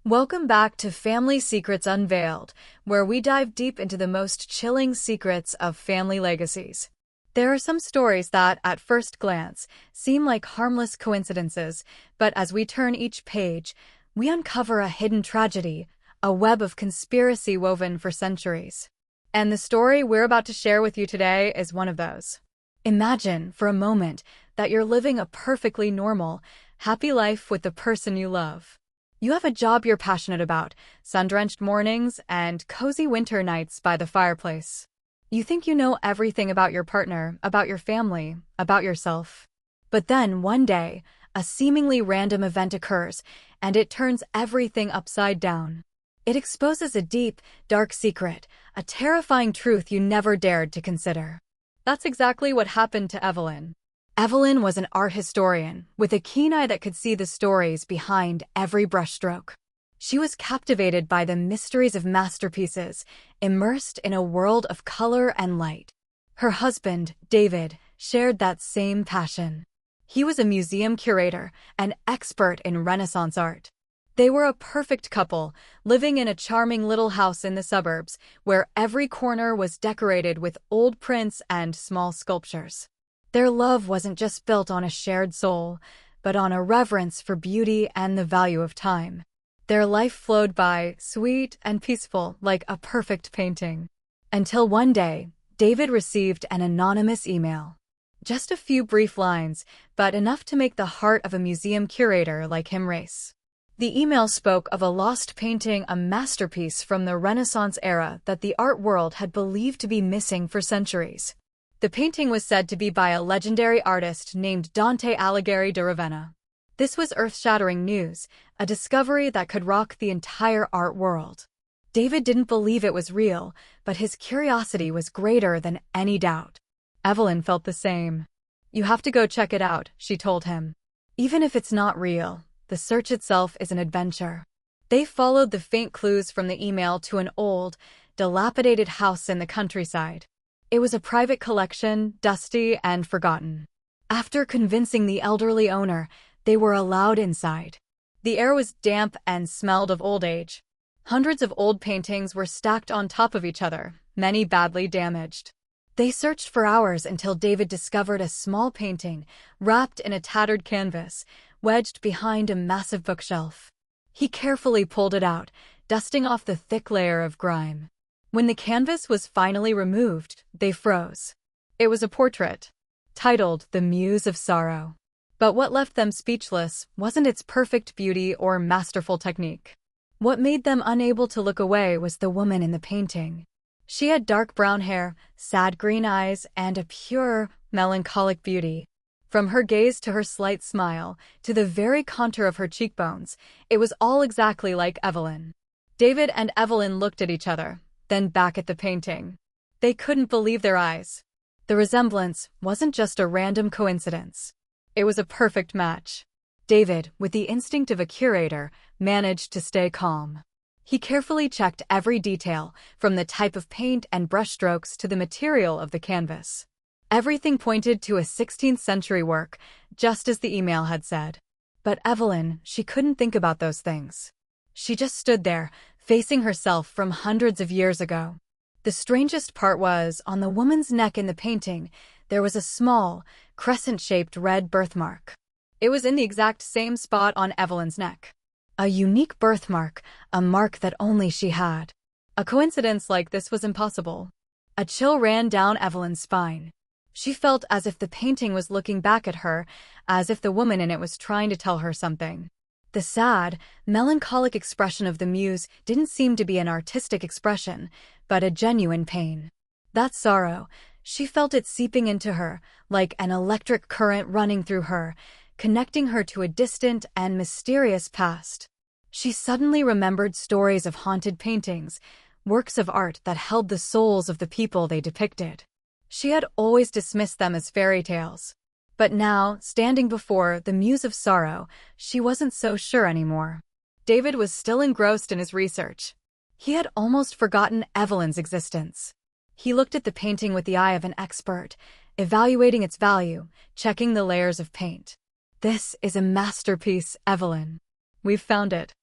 Welcome back to Family Secrets Unveiled, where we dive deep into the most chilling secrets of family legacies. There are some stories that, at first glance, seem like harmless coincidences, but as we turn each page, we uncover a hidden tragedy, a web of conspiracy woven for centuries. And the story we're about to share with you today is one of those. Imagine, for a moment, that you're living a perfectly normal, happy life with the person you love. You have a job you're passionate about, sun-drenched mornings, and cozy winter nights by the fireplace. You think you know everything about your partner, about your family, about yourself. But then, one day, a seemingly random event occurs, and it turns everything upside down. It exposes a deep, dark secret, a terrifying truth you never dared to consider. That's exactly what happened to Evelyn. Evelyn was an art historian, with a keen eye that could see the stories behind every brushstroke. She was captivated by the mysteries of masterpieces, immersed in a world of color and light. Her husband, David, shared that same passion. He was a museum curator, an expert in Renaissance art. They were a perfect couple, living in a charming little house in the suburbs, where every corner was decorated with old prints and small sculptures. Their love wasn't just built on a shared soul, but on a reverence for beauty and the value of time. Their life flowed by, sweet and peaceful, like a perfect painting. Until one day, David received an anonymous email. Just a few brief lines, but enough to make the heart of a museum curator like him race. The email spoke of a lost painting, a masterpiece from the Renaissance era that the art world had believed to be missing for centuries. The painting was said to be by a legendary artist named Dante Alighieri da Ravenna. This was earth-shattering news, a discovery that could rock the entire art world. David didn't believe it was real, but his curiosity was greater than any doubt. Evelyn felt the same. "You have to go check it out," she told him. "Even if it's not real, the search itself is an adventure." They followed the faint clues from the email to an old, dilapidated house in the countryside. It was a private collection, dusty and forgotten. After convincing the elderly owner, they were allowed inside. The air was damp and smelled of old age. Hundreds of old paintings were stacked on top of each other, many badly damaged. They searched for hours until David discovered a small painting, wrapped in a tattered canvas, wedged behind a massive bookshelf. He carefully pulled it out, dusting off the thick layer of grime. When the canvas was finally removed, they froze. It was a portrait, titled The Muse of Sorrow. But what left them speechless wasn't its perfect beauty or masterful technique. What made them unable to look away was the woman in the painting. She had dark brown hair, sad green eyes, and a pure, melancholic beauty. From her gaze to her slight smile, to the very contour of her cheekbones, it was all exactly like Evelyn. David and Evelyn looked at each other, then back at the painting. They couldn't believe their eyes. The resemblance wasn't just a random coincidence. It was a perfect match. David, with the instinct of a curator, managed to stay calm. He carefully checked every detail, from the type of paint and brushstrokes to the material of the canvas. Everything pointed to a 16th century work, just as the email had said. But Evelyn, she couldn't think about those things. She just stood there, facing herself from hundreds of years ago. The strangest part was, on the woman's neck in the painting, there was a small, crescent-shaped red birthmark. It was in the exact same spot on Evelyn's neck. A unique birthmark, a mark that only she had. A coincidence like this was impossible. A chill ran down Evelyn's spine. She felt as if the painting was looking back at her, as if the woman in it was trying to tell her something. The sad, melancholic expression of the muse didn't seem to be an artistic expression, but a genuine pain. That sorrow, she felt it seeping into her, like an electric current running through her, connecting her to a distant and mysterious past. She suddenly remembered stories of haunted paintings, works of art that held the souls of the people they depicted. She had always dismissed them as fairy tales. But now, standing before the Muse of Sorrow, she wasn't so sure anymore. David was still engrossed in his research. He had almost forgotten Evelyn's existence. He looked at the painting with the eye of an expert, evaluating its value, checking the layers of paint. "This is a masterpiece, Evelyn. We've found it."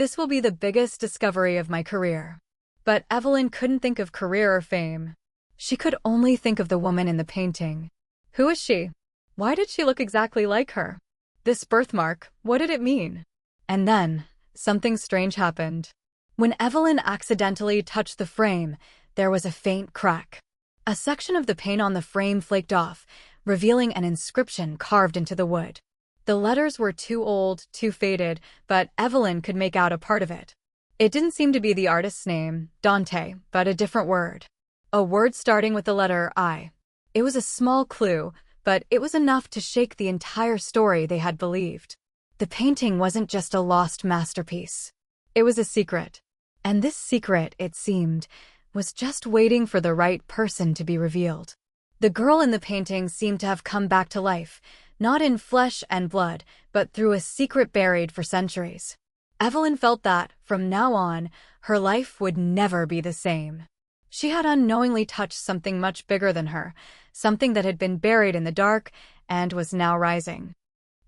This will be the biggest discovery of my career. But Evelyn couldn't think of career or fame. She could only think of the woman in the painting. Who is she? Why did she look exactly like her? This birthmark, what did it mean? And then, something strange happened. When Evelyn accidentally touched the frame, there was a faint crack. A section of the paint on the frame flaked off, revealing an inscription carved into the wood. The letters were too old, too faded, but Evelyn could make out a part of it. It didn't seem to be the artist's name, Dante, but a different word. A word starting with the letter I. It was a small clue, but it was enough to shake the entire story they had believed. The painting wasn't just a lost masterpiece. It was a secret. And this secret, it seemed, was just waiting for the right person to be revealed. The girl in the painting seemed to have come back to life, not in flesh and blood, but through a secret buried for centuries. Evelyn felt that, from now on, her life would never be the same. She had unknowingly touched something much bigger than her, something that had been buried in the dark and was now rising.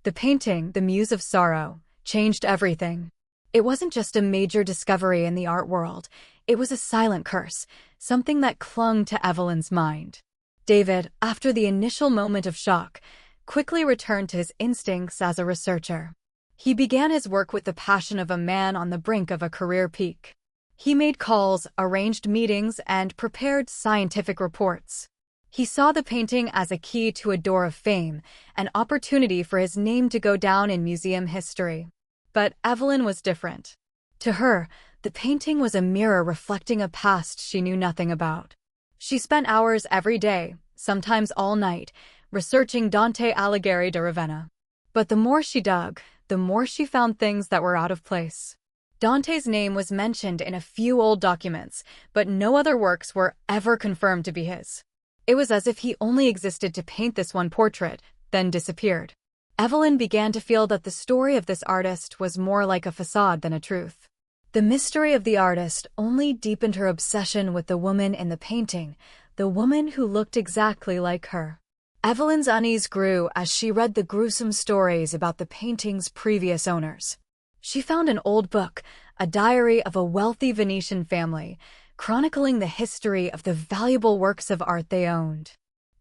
The painting, the Muse of Sorrow, changed everything. It wasn't just a major discovery in the art world, it was a silent curse, something that clung to Evelyn's mind. David, after the initial moment of shock, quickly returned to his instincts as a researcher. He began his work with the passion of a man on the brink of a career peak. He made calls, arranged meetings, and prepared scientific reports. He saw the painting as a key to a door of fame, an opportunity for his name to go down in museum history. But Evelyn was different. To her, the painting was a mirror reflecting a past she knew nothing about. She spent hours every day, sometimes all night, researching Dante Alighieri da Ravenna. But the more she dug, the more she found things that were out of place. Dante's name was mentioned in a few old documents, but no other works were ever confirmed to be his. It was as if he only existed to paint this one portrait, then disappeared. Evelyn began to feel that the story of this artist was more like a facade than a truth. The mystery of the artist only deepened her obsession with the woman in the painting, the woman who looked exactly like her. Evelyn's unease grew as she read the gruesome stories about the painting's previous owners. She found an old book, a diary of a wealthy Venetian family, chronicling the history of the valuable works of art they owned.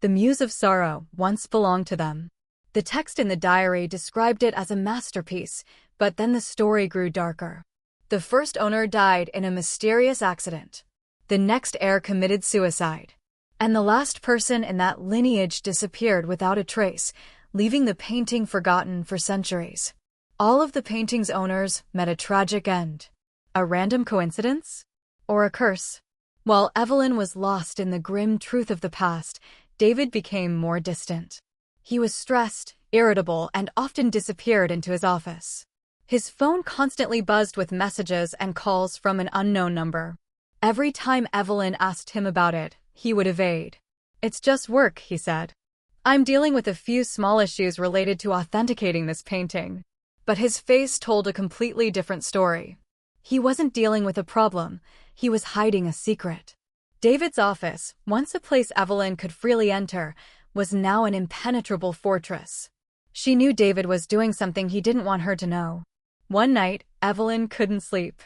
The Muse of Sorrow once belonged to them. The text in the diary described it as a masterpiece, but then the story grew darker. The first owner died in a mysterious accident. The next heir committed suicide. And the last person in that lineage disappeared without a trace, leaving the painting forgotten for centuries. All of the painting's owners met a tragic end. A random coincidence? Or a curse? While Evelyn was lost in the grim truth of the past, David became more distant. He was stressed, irritable, and often disappeared into his office. His phone constantly buzzed with messages and calls from an unknown number. Every time Evelyn asked him about it, he would evade. "It's just work," he said. "I'm dealing with a few small issues related to authenticating this painting." But his face told a completely different story. He wasn't dealing with a problem, he was hiding a secret. David's office, once a place Evelyn could freely enter, was now an impenetrable fortress. She knew David was doing something he didn't want her to know. One night, Evelyn couldn't sleep.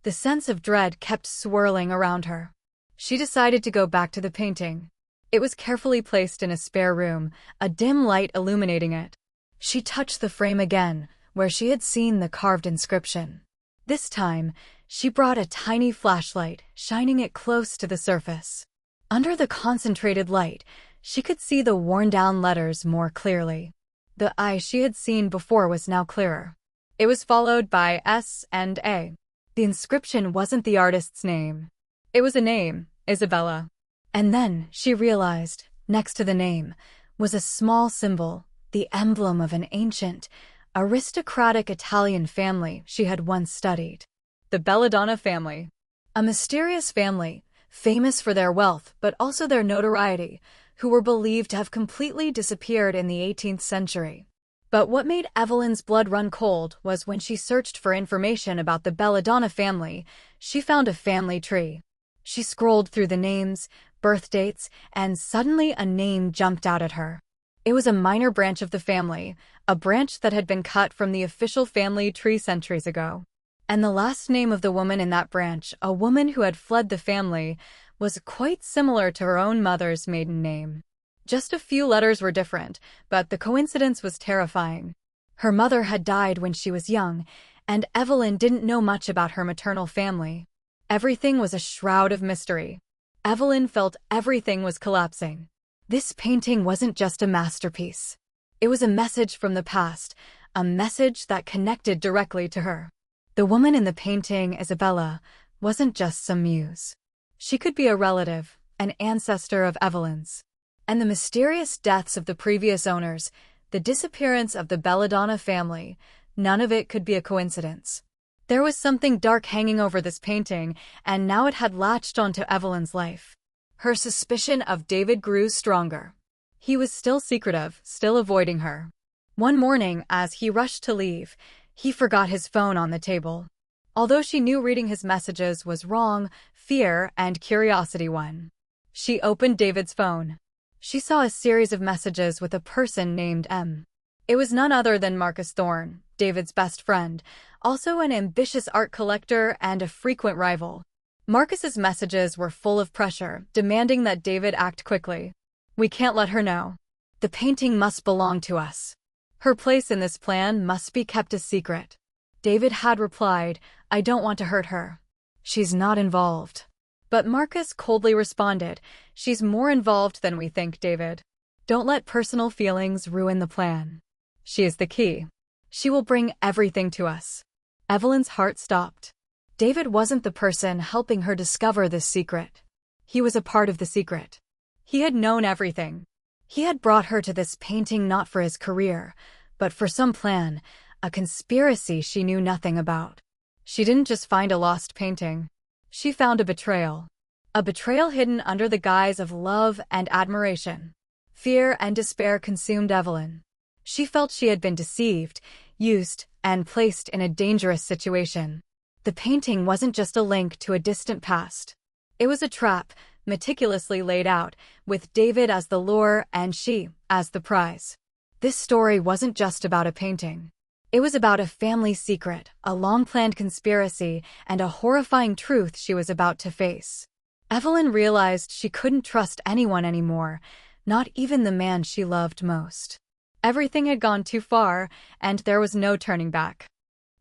The sense of dread kept swirling around her. She decided to go back to the painting. It was carefully placed in a spare room, a dim light illuminating it. She touched the frame again, where she had seen the carved inscription. This time, she brought a tiny flashlight, shining it close to the surface. Under the concentrated light, she could see the worn-down letters more clearly. The I she had seen before was now clearer. It was followed by S and A. The inscription wasn't the artist's name. It was a name, Isabella. And then she realized, next to the name, was a small symbol, the emblem of an ancient, aristocratic Italian family she had once studied. The Belladonna family. A mysterious family, famous for their wealth but also their notoriety, who were believed to have completely disappeared in the 18th century. But what made Evelyn's blood run cold was when she searched for information about the Belladonna family, she found a family tree. She scrolled through the names, birth dates, and suddenly a name jumped out at her. It was a minor branch of the family, a branch that had been cut from the official family tree centuries ago. And the last name of the woman in that branch, a woman who had fled the family, was quite similar to her own mother's maiden name. Just a few letters were different, but the coincidence was terrifying. Her mother had died when she was young, and Evelyn didn't know much about her maternal family. Everything was a shroud of mystery. Evelyn felt everything was collapsing. This painting wasn't just a masterpiece. It was a message from the past, a message that connected directly to her. The woman in the painting, Isabella, wasn't just some muse. She could be a relative, an ancestor of Evelyn's. And the mysterious deaths of the previous owners, the disappearance of the Belladonna family, none of it could be a coincidence. There was something dark hanging over this painting, and now it had latched onto Evelyn's life. Her suspicion of David grew stronger. He was still secretive, still avoiding her. One morning, as he rushed to leave, he forgot his phone on the table. Although she knew reading his messages was wrong, fear and curiosity won. She opened David's phone. She saw a series of messages with a person named M. It was none other than Marcus Thorne, David's best friend, also an ambitious art collector and a frequent rival. Marcus's messages were full of pressure, demanding that David act quickly. "We can't let her know. The painting must belong to us. Her place in this plan must be kept a secret." David had replied, "I don't want to hurt her. She's not involved." But Marcus coldly responded, "She's more involved than we think, David. Don't let personal feelings ruin the plan. She is the key. She will bring everything to us." Evelyn's heart stopped. David wasn't the person helping her discover this secret. He was a part of the secret. He had known everything. He had brought her to this painting not for his career, but for some plan, a conspiracy she knew nothing about. She didn't just find a lost painting. She found a betrayal. A betrayal hidden under the guise of love and admiration. Fear and despair consumed Evelyn. She felt she had been deceived, used, and placed in a dangerous situation. The painting wasn't just a link to a distant past. It was a trap, meticulously laid out, with David as the lure and she as the prize. This story wasn't just about a painting. It was about a family secret, a long-planned conspiracy, and a horrifying truth she was about to face. Evelyn realized she couldn't trust anyone anymore, not even the man she loved most. Everything had gone too far, and there was no turning back.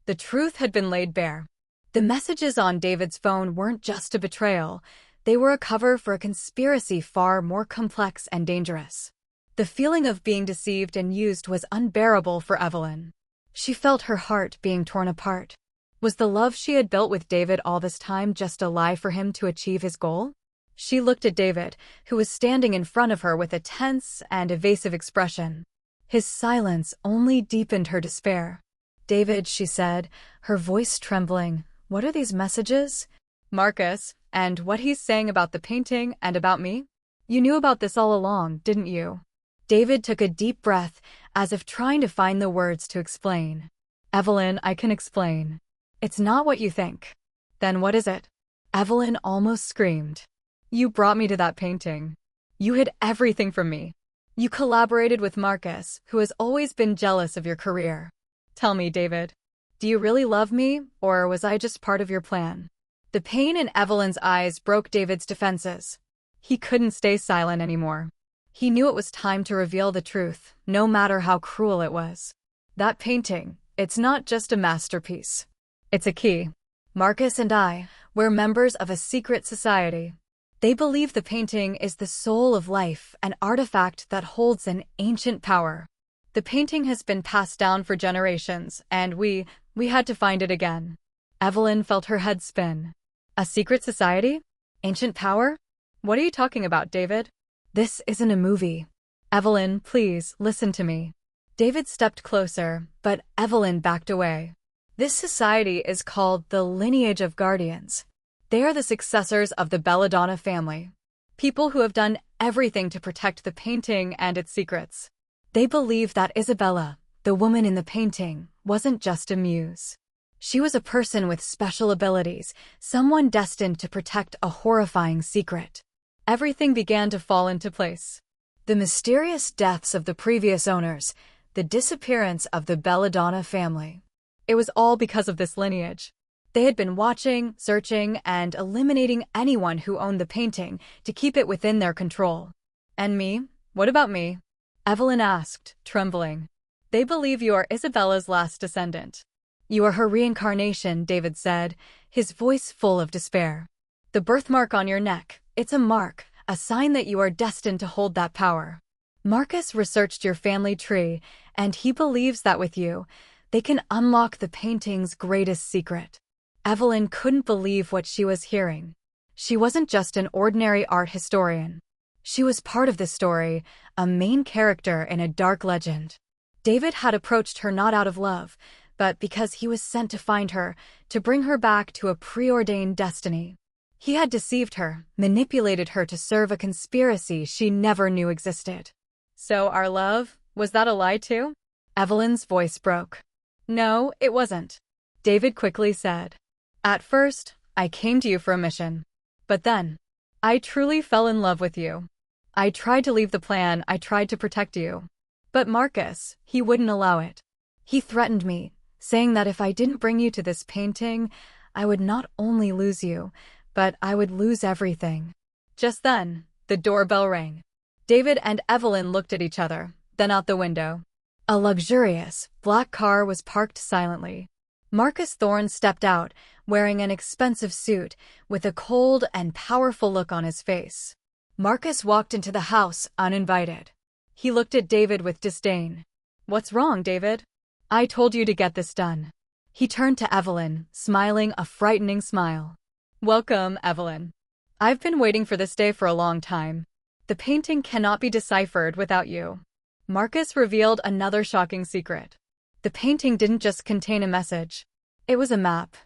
The truth had been laid bare. The messages on David's phone weren't just a betrayal. They were a cover for a conspiracy far more complex and dangerous. The feeling of being deceived and used was unbearable for Evelyn. She felt her heart being torn apart. Was the love she had built with David all this time just a lie for him to achieve his goal? She looked at David, who was standing in front of her with a tense and evasive expression. His silence only deepened her despair. "David," she said, her voice trembling, "what are these messages?" "Marcus, and what he's saying about the painting and about me? You knew about this all along, didn't you?" David took a deep breath, as if trying to find the words to explain. "Evelyn, I can explain. It's not what you think." "Then what is it?" Evelyn almost screamed. "You brought me to that painting. You hid everything from me. You collaborated with Marcus, who has always been jealous of your career. Tell me, David, do you really love me, or was I just part of your plan?" The pain in Evelyn's eyes broke David's defenses. He couldn't stay silent anymore. He knew it was time to reveal the truth, no matter how cruel it was. That painting, it's not just a masterpiece. It's a key. Marcus and I, we're members of a secret society. They believe the painting is the soul of life, an artifact that holds an ancient power. The painting has been passed down for generations, and we had to find it again. Evelyn felt her head spin. A secret society? Ancient power? What are you talking about, David? This isn't a movie. Evelyn, please, listen to me. David stepped closer, but Evelyn backed away. This society is called the Lineage of Guardians. They are the successors of the Belladonna family. People who have done everything to protect the painting and its secrets. They believe that Isabella, the woman in the painting, wasn't just a muse. She was a person with special abilities, someone destined to protect a horrifying secret. Everything began to fall into place. The mysterious deaths of the previous owners, the disappearance of the Belladonna family. It was all because of this lineage. They had been watching, searching, and eliminating anyone who owned the painting to keep it within their control. And me? What about me? Evelyn asked, trembling. They believe you are Isabella's last descendant. You are her reincarnation, David said, his voice full of despair. The birthmark on your neck, it's a mark, a sign that you are destined to hold that power. Marcus researched your family tree, and he believes that with you, they can unlock the painting's greatest secret. Evelyn couldn't believe what she was hearing. She wasn't just an ordinary art historian. She was part of the story, a main character in a dark legend. David had approached her not out of love, but because he was sent to find her, to bring her back to a preordained destiny. He had deceived her, manipulated her to serve a conspiracy she never knew existed. So our love, was that a lie too? Evelyn's voice broke. No, it wasn't. David quickly said. At first, I came to you for a mission. But then, I truly fell in love with you. I tried to leave the plan, I tried to protect you. But Marcus, he wouldn't allow it. He threatened me, saying that if I didn't bring you to this painting, I would not only lose you, but I would lose everything. Just then, the doorbell rang. David and Evelyn looked at each other, then out the window. A luxurious, black car was parked silently. Marcus Thorne stepped out, wearing an expensive suit, with a cold and powerful look on his face. Marcus walked into the house uninvited. He looked at David with disdain. What's wrong, David? I told you to get this done. He turned to Evelyn, smiling a frightening smile. Welcome, Evelyn. I've been waiting for this day for a long time. The painting cannot be deciphered without you. Marcus revealed another shocking secret. The painting didn't just contain a message. It was a map.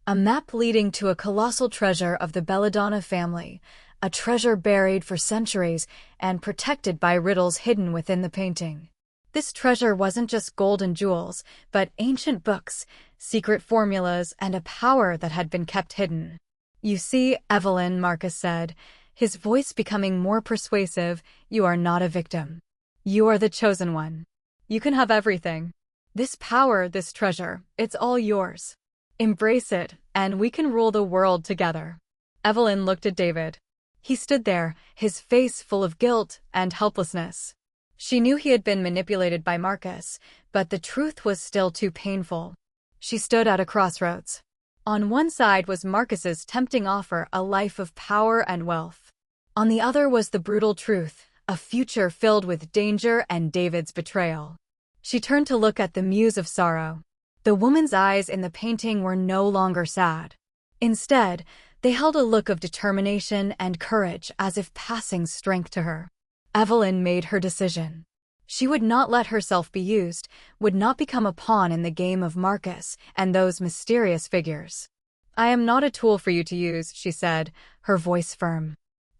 A map leading to a colossal treasure of the Belladonna family, a treasure buried for centuries and protected by riddles hidden within the painting. This treasure wasn't just gold and jewels, but ancient books, secret formulas, and a power that had been kept hidden. You see, Evelyn, Marcus said, his voice becoming more persuasive, you are not a victim. You are the chosen one. You can have everything. This power, this treasure, it's all yours. Embrace it, and we can rule the world together. Evelyn looked at David. He stood there, his face full of guilt and helplessness. She knew he had been manipulated by Marcus, but the truth was still too painful. She stood at a crossroads. On one side was Marcus's tempting offer, a life of power and wealth. On the other was the brutal truth, a future filled with danger and David's betrayal. She turned to look at the Muse of Sorrow. The woman's eyes in the painting were no longer sad. Instead, they held a look of determination and courage, as if passing strength to her. Evelyn made her decision. She would not let herself be used, would not become a pawn in the game of Marcus and those mysterious figures. I am not a tool for you to use, she said, her voice firm.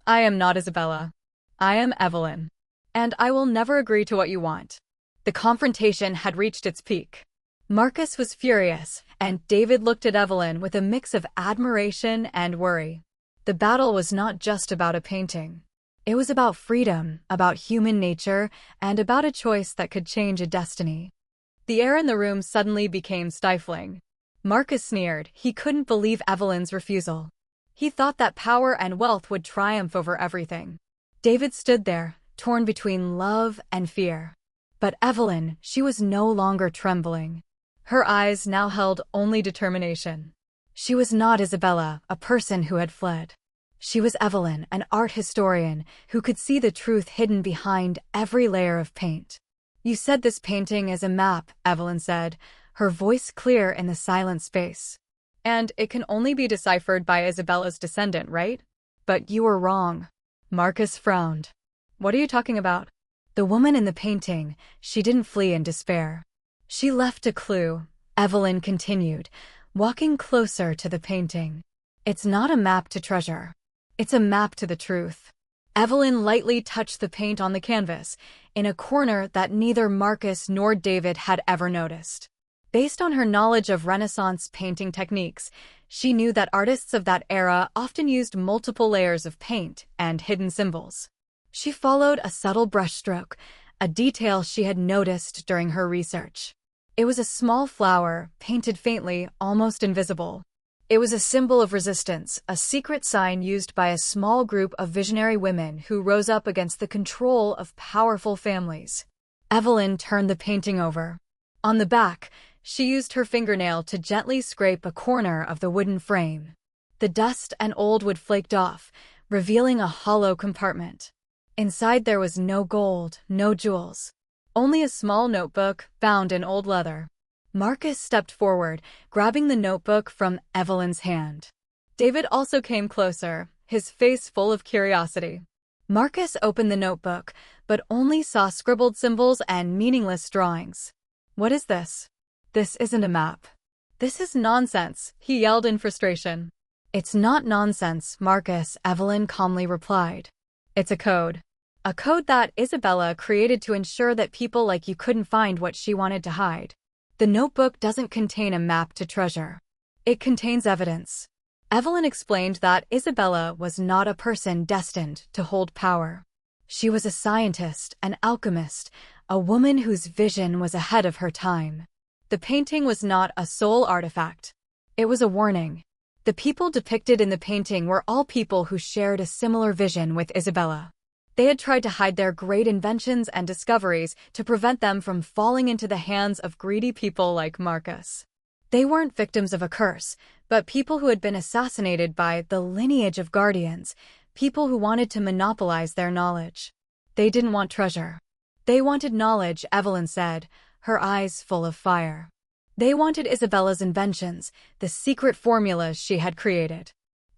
I am not Isabella. I am Evelyn. And I will never agree to what you want. The confrontation had reached its peak. Marcus was furious, and David looked at Evelyn with a mix of admiration and worry. The battle was not just about a painting. It was about freedom, about human nature, and about a choice that could change a destiny. The air in the room suddenly became stifling. Marcus sneered. He couldn't believe Evelyn's refusal. He thought that power and wealth would triumph over everything. David stood there, torn between love and fear. But Evelyn, she was no longer trembling. Her eyes now held only determination. She was not Isabella, a person who had fled. She was Evelyn, an art historian who could see the truth hidden behind every layer of paint. You said this painting is a map, Evelyn said, her voice clear in the silent space. And it can only be deciphered by Isabella's descendant, right? But you were wrong. Marcus frowned. What are you talking about? The woman in the painting, she didn't flee in despair. She left a clue, Evelyn continued, walking closer to the painting. It's not a map to treasure. It's a map to the truth. Evelyn lightly touched the paint on the canvas, in a corner that neither Marcus nor David had ever noticed. Based on her knowledge of Renaissance painting techniques, she knew that artists of that era often used multiple layers of paint and hidden symbols. She followed a subtle brushstroke, a detail she had noticed during her research. It was a small flower, painted faintly, almost invisible. It was a symbol of resistance, a secret sign used by a small group of visionary women who rose up against the control of powerful families. Evelyn turned the painting over. On the back, she used her fingernail to gently scrape a corner of the wooden frame. The dust and old wood flaked off, revealing a hollow compartment. Inside there was no gold, no jewels. Only a small notebook bound in old leather. Marcus stepped forward, grabbing the notebook from Evelyn's hand. David also came closer, his face full of curiosity. Marcus opened the notebook, but only saw scribbled symbols and meaningless drawings. "What is this?" "This isn't a map." "This is nonsense," he yelled in frustration. "It's not nonsense, Marcus," Evelyn calmly replied. "It's a code. A code that Isabella created to ensure that people like you couldn't find what she wanted to hide. The notebook doesn't contain a map to treasure. It contains evidence." Evelyn explained that Isabella was not a person destined to hold power. She was a scientist, an alchemist, a woman whose vision was ahead of her time. The painting was not a sole artifact. It was a warning. The people depicted in the painting were all people who shared a similar vision with Isabella. They had tried to hide their great inventions and discoveries to prevent them from falling into the hands of greedy people like Marcus. They weren't victims of a curse, but people who had been assassinated by the lineage of guardians, people who wanted to monopolize their knowledge. They didn't want treasure. They wanted knowledge, Evelyn said, her eyes full of fire. They wanted Isabella's inventions, the secret formulas she had created.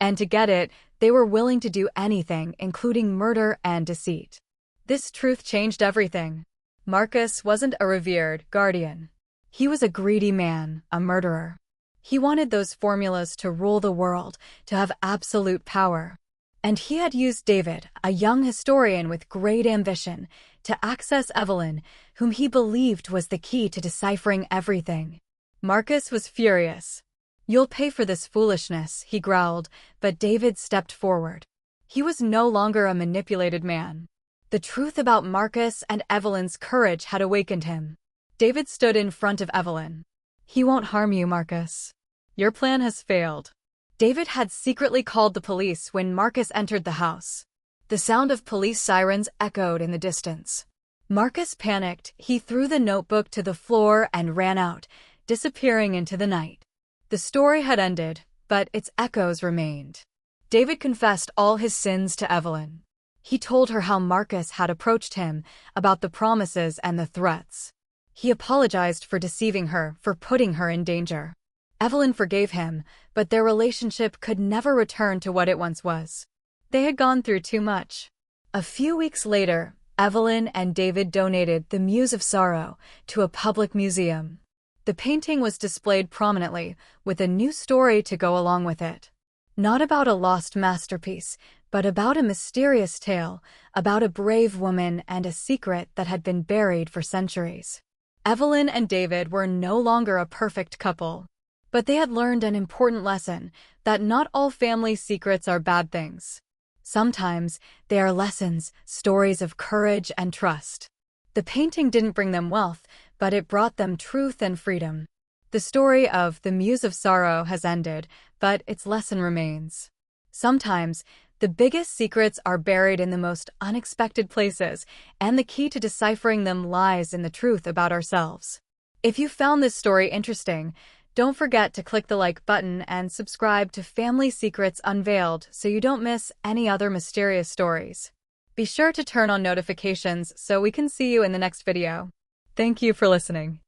And to get it, they were willing to do anything, including murder and deceit. This truth changed everything. Marcus wasn't a revered guardian. He was a greedy man, a murderer. He wanted those formulas to rule the world, to have absolute power. And he had used David, a young historian with great ambition, to access Evelyn, whom he believed was the key to deciphering everything. Marcus was furious. "You'll pay for this foolishness," he growled, but David stepped forward. He was no longer a manipulated man. The truth about Marcus and Evelyn's courage had awakened him. David stood in front of Evelyn. "He won't harm you, Marcus. Your plan has failed." David had secretly called the police when Marcus entered the house. The sound of police sirens echoed in the distance. Marcus panicked. He threw the notebook to the floor and ran out, disappearing into the night. The story had ended, but its echoes remained. David confessed all his sins to Evelyn. He told her how Marcus had approached him, about the promises and the threats. He apologized for deceiving her, for putting her in danger. Evelyn forgave him, but their relationship could never return to what it once was. They had gone through too much. A few weeks later, Evelyn and David donated the Muse of Sorrow to a public museum. The painting was displayed prominently, with a new story to go along with it. Not about a lost masterpiece, but about a mysterious tale, about a brave woman and a secret that had been buried for centuries. Evelyn and David were no longer a perfect couple, but they had learned an important lesson, that not all family secrets are bad things. Sometimes they are lessons, stories of courage and trust. The painting didn't bring them wealth, but it brought them truth and freedom. The story of the Muse of Sorrow has ended, but its lesson remains. Sometimes, the biggest secrets are buried in the most unexpected places, and the key to deciphering them lies in the truth about ourselves. If you found this story interesting, don't forget to click the like button and subscribe to Family Secrets Unveiled so you don't miss any other mysterious stories. Be sure to turn on notifications so we can see you in the next video. Thank you for listening.